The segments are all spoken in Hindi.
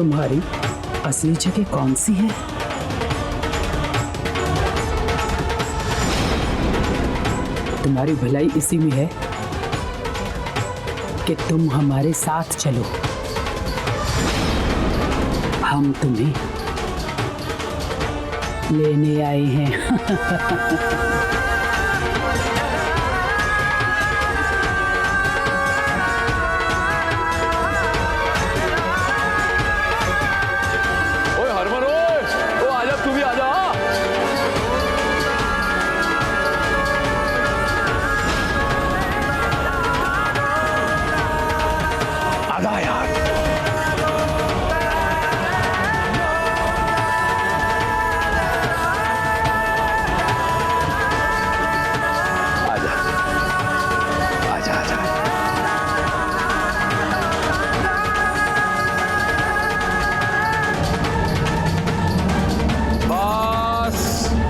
तुम्हारी असली जगह कौन सी है? तुम्हारी भलाई इसी में है कि तुम हमारे साथ चलो। हम तुम्हें लेने आए हैं।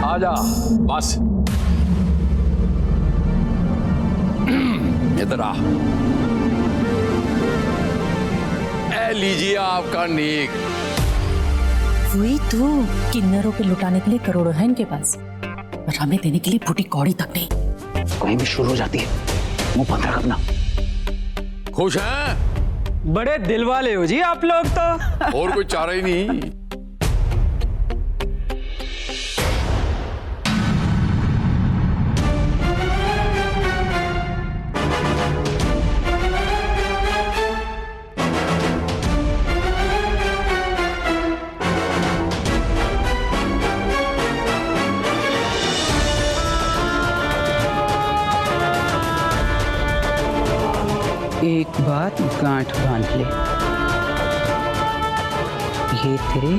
आजा बस इधर आ। ए लीजिए आपका नेक। वही तो, किन्नरों पे लुटाने के लिए करोड़ों है इनके पास, और हमें देने के लिए फूटी कौड़ी तक नहीं। कहीं भी शुरू हो जाती है, मुंह बंद रख अपना। खुश हैं? बड़े दिल वाले हो जी आप लोग तो। और कोई चारा ही नहीं। एक बात गांठ बांध ले, ये तेरे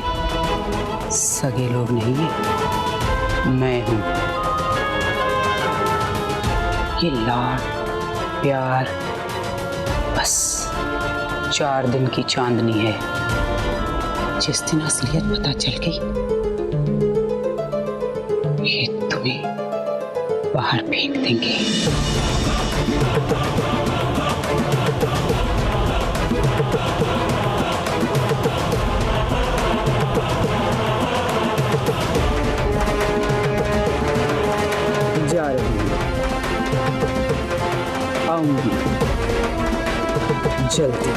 सगे लोग नहीं है, मैं हूं। ये लाड प्यार बस 4 दिन की चांदनी है। जिस दिन असलियत पता चल गई, ये तुम्हें बाहर फेंक देंगे। जा रही हूँ, आऊंगी जल्दी।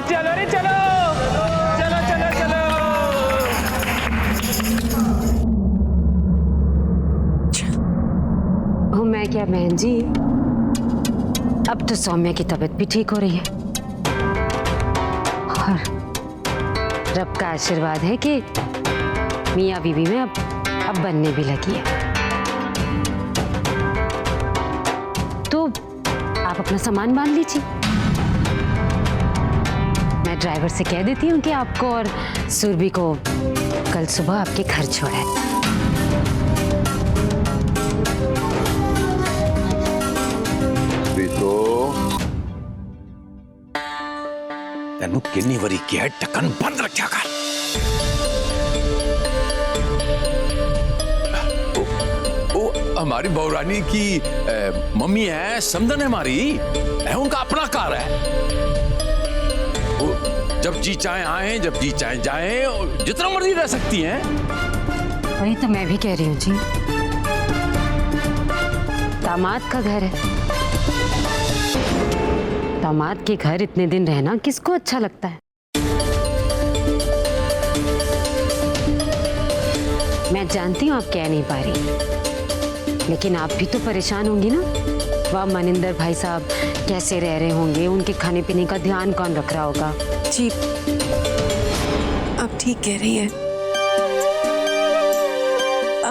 चलो रे चलो, चलो चलो चलो। ओ मैं क्या बहन जी, अब तो सौम्या की तबीयत भी ठीक हो रही है, और रब का आशीर्वाद है कि मियाँ बीवी में अब बनने भी लगी है। तो आप अपना सामान बांध लीजिए, मैं ड्राइवर से कह देती हूँ कि आपको और सुरभि को कल सुबह आपके घर छोड़ा है। तेनू किन्नी वरी की है, ढक्कन बंद रखा कर। हमारी बहुरानी की मम्मी है, समधन है हमारी, है उनका अपना कार है। जब जी चाहे आए, जब जी चाहे जाए, जितना मर्जी रह सकती हैं। वही तो मैं भी कह रही हूँ जी, दामाद का घर है, दामाद के घर इतने दिन रहना किसको अच्छा लगता है। मैं जानती हूँ आप कह नहीं पा रही, लेकिन आप भी तो परेशान होंगी ना। वह मनिंदर भाई साहब कैसे रह रहे होंगे, उनके खाने पीने का ध्यान कौन रख रहा होगा। जी आप ठीक कह रही हैं,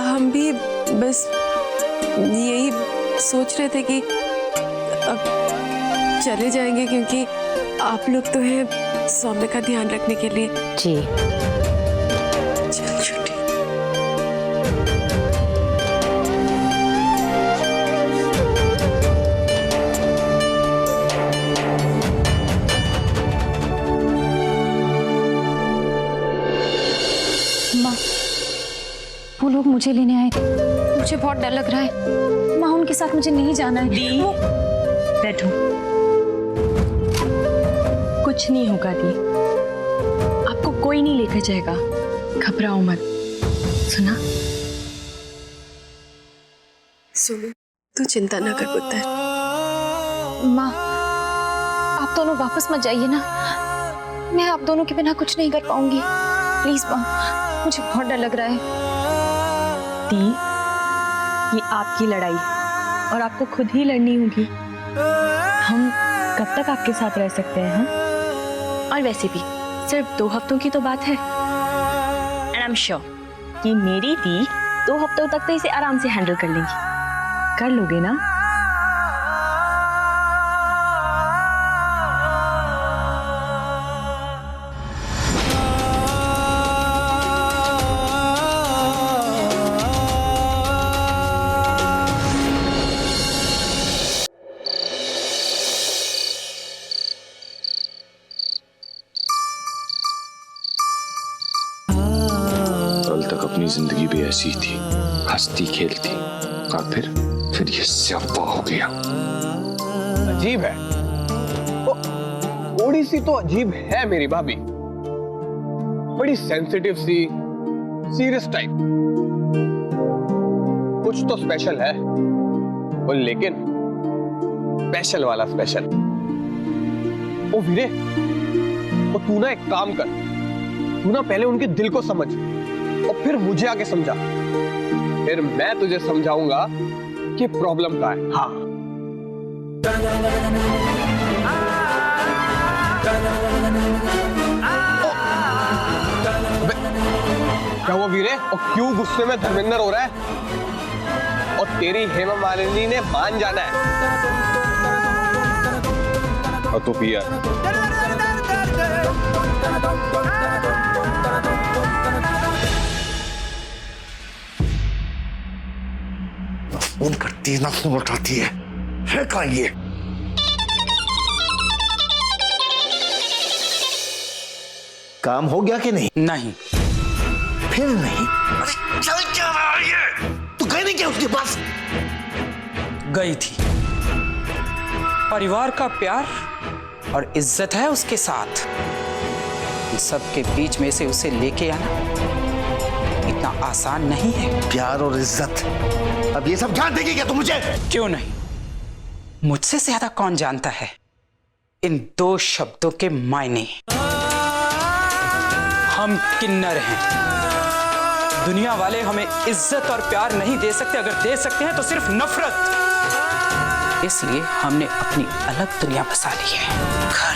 हम भी बस यही सोच रहे थे कि अब चले जाएंगे, क्योंकि आप लोग तो हैं सौम्या का ध्यान रखने के लिए। जी चल छुट्टी। माँ, वो लोग मुझे लेने आए, मुझे बहुत डर लग रहा है। माँ, उनके साथ मुझे नहीं जाना है। बैठो। कुछ नहीं होगा दी, आपको कोई नहीं लेकर जाएगा, घबराओ मत। सुना? सुनो, तू चिंता ना कर पुत्र। माँ, आप दोनों वापस मत जाइए ना, मैं आप दोनों के बिना कुछ नहीं कर पाऊंगी। प्लीज माँ, मुझे बहुत डर लग रहा है। दी, ये आपकी लड़ाई और आपको खुद ही लड़नी होगी। हम कब तक आपके साथ रह सकते हैं? हाँ? और वैसे भी सिर्फ 2 हफ्तों की तो बात है, एंड आई एम श्योर कि मेरी दी 2 हफ्तों तक तो इसे आराम से हैंडल कर लेंगी। कर लोगे ना? कल तक अपनी जिंदगी भी ऐसी ही थी, हंसती खेलती, और फिर ये स्यापा हो गया। अजीब है, थोड़ी सी तो अजीब है मेरी भाभी, बड़ी सेंसिटिव सी, सीरियस टाइप। कुछ तो स्पेशल है, और लेकिन स्पेशल वाला स्पेशल। ओ वीरे, तो तू ना एक काम कर, तू ना पहले उनके दिल को समझ और फिर मुझे आके समझा, फिर मैं तुझे समझाऊंगा कि प्रॉब्लम क्या है। हाँ, क्या हुआ वीरे? और क्यों गुस्से में धर्मेंद्र हो रहा है? और तेरी हेमा मालिनी ने मान जाना है। और तो पिया फोन करती है ना, फोन उठाती है कहाँ ये? काम हो गया कि नहीं? नहीं। फिर नहीं? अरे चल क्या रहा है ये? तू गई नहीं क्या उसके पास? गई थी। परिवार का प्यार और इज्जत है उसके साथ। इन सब के बीच में से उसे लेके आना इतना आसान नहीं है। प्यार और इज्जत, अब ये सब जान देगी क्या तू मुझे? क्यों नहीं, मुझसे ज्यादा कौन जानता है इन 2 शब्दों के मायने। हम किन्नर हैं। दुनिया वाले हमें इज्जत और प्यार नहीं दे सकते, अगर दे सकते हैं तो सिर्फ नफरत। इसलिए हमने अपनी अलग दुनिया बसा ली है। घर,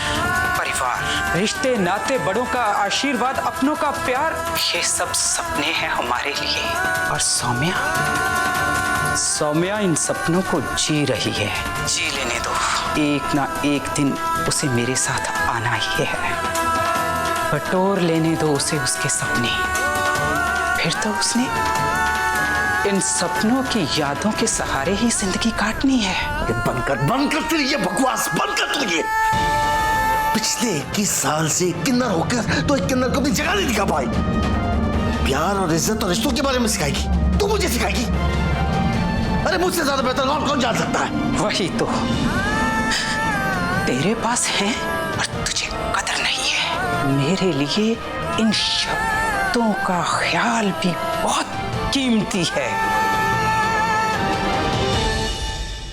परिवार, रिश्ते, नाते, बड़ों का आशीर्वाद, अपनों का प्यार, ये सब सपने हैं हमारे लिए। और सौम्या इन सपनों को जी रही है। जी लेने दो, एक ना एक दिन उसे मेरे साथ आना ही है। बटोर लेने दो उसे उसके सपने, फिर तो उसने इन सपनों की यादों के सहारे ही जिंदगी काटनी है। बंद कर तेरी ये बकवास, बंद कर तू ये। पिछले 21 साल से किन्नर होकर तो एक किन्नर को अपनी जगह नहीं दिखा पाई। प्यार और इज्जत और रिश्तों के बारे में सिखाएगी, तू मुझे सिखाएगी? अरे मुझसे ज्यादा बेहतर और कौन जान सकता है? वही तो, तेरे पास है और तुझे कदर नहीं है। मेरे लिए इन शब्दों का ख्याल भी बहुत कीमती है।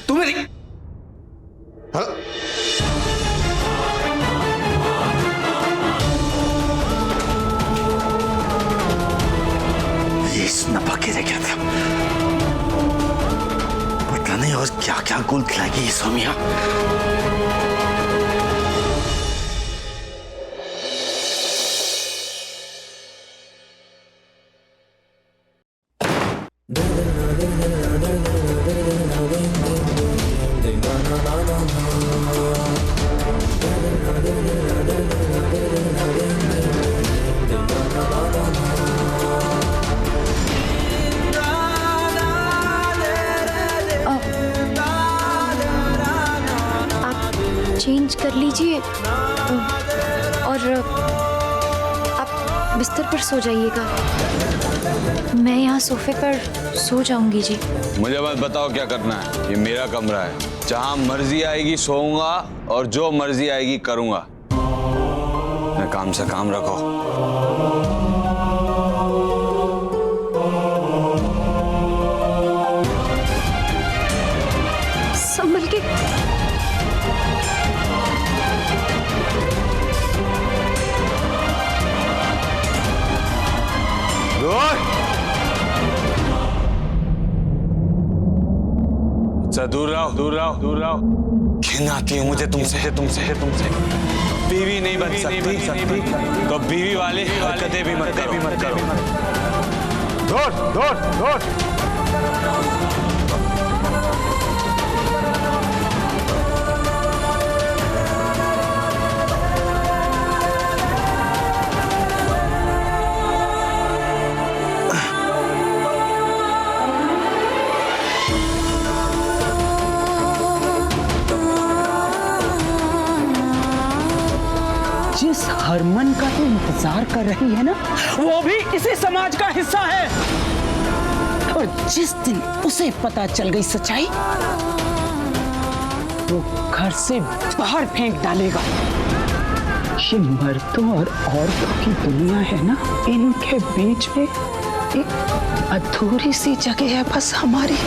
तू मेरी ये नपा के रह गया था, पता नहीं और क्या क्या गोल खिलाएगी ये सौम्या। चेंज कर लीजिए और आप बिस्तर पर सो जाइएगा। मैं यहाँ सोफे पर सो जाऊंगी जी। मुझे मत बताओ क्या करना है, ये मेरा कमरा है। जहाँ मर्जी आएगी सोऊंगा और जो मर्जी आएगी करूंगा। आराम से काम रखो। संभल के। दूर रहो, दूर रहो, दूर रहो। घिन आती है मुझे तुमसे। बीवी नहीं बन सकती तो बीवी वाली हरकतें भी मत करो। दौड़। जिस हरमन का तू इंतजार कर रही है ना, वो भी इसी समाज का हिस्सा है। और जिस दिन उसे पता चल गई सच्चाई, वो घर से बाहर फेंक डालेगा। ये मर्दों और औरतों की दुनिया है ना, इनके बीच में एक अधूरी सी जगह है बस हमारी।